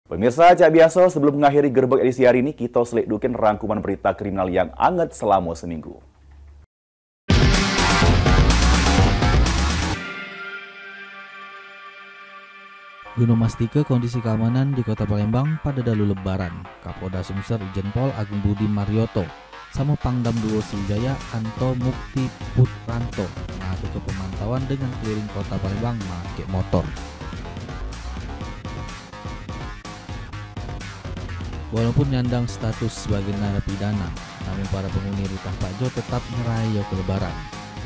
Pemirsa Cak Biaso, sebelum mengakhiri gerbek edisi hari ini, kita selidukin rangkuman berita kriminal yang anget selama seminggu. Guna memastikan kondisi keamanan di Kota Palembang pada dalu Lebaran, Kapolda Sumsel Irjen Pol Agung Budi Marioto sama Pangdam 2 Sriwijaya Anto Mukti Putranto melakukan pemantauan dengan keliling Kota Palembang pakai motor. Walaupun nyandang status sebagai narapidana, namun para penghuni Rutan Pak Jo tetap ngerayo ke Lebaran,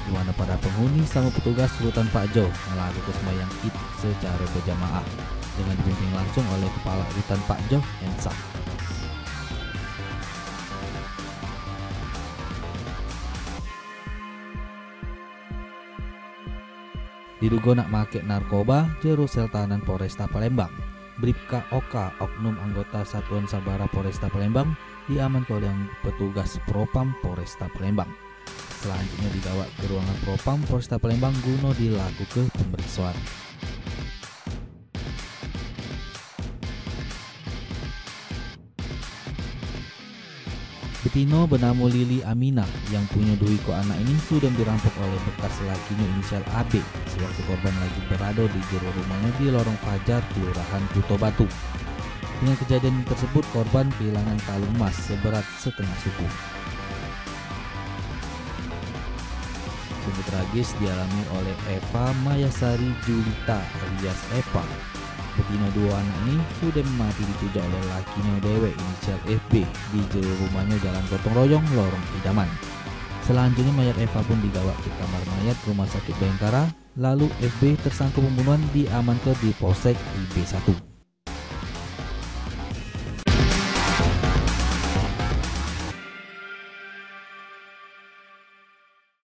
di mana para penghuni sama petugas Rutan Pak Jo melakukan sembahyang Id secara berjamaah dengan dibimbing langsung oleh Kepala Rutan Pak Jo, Ensa. Diduga nak make narkoba, jero sel tahanan Polresta Palembang. Bribka Oka, oknum anggota Satuan Sabara Polresta Palembang, diamankan oleh petugas Propam Polresta Palembang. Selanjutnya dibawa ke ruangan Propam Polresta Palembang guna dilakukan pemeriksaan. Betino bernama Lili Aminah yang punya dua ekor anak ini sudah dirampok oleh bekas lakinya inisial AB sewaktu korban lagi berada di jero rumahnya di Lorong Fajar, Kelurahan Kuto Batu. Dengan kejadian tersebut, korban kehilangan kalung emas seberat setengah suku. Sungguh tragis dialami oleh Eva Mayasari Julita alias Eva. Betino dua anak ini sudah mati dituja oleh lakinya dewe inisial FB di jero rumahnya Jalan Gotong Royong, Lorong Idaman. Selanjutnya mayat Eva pun dibawa ke kamar mayat Rumah Sakit Bayangkara, lalu FB tersangka pembunuhan diamankan di Polsek IB1.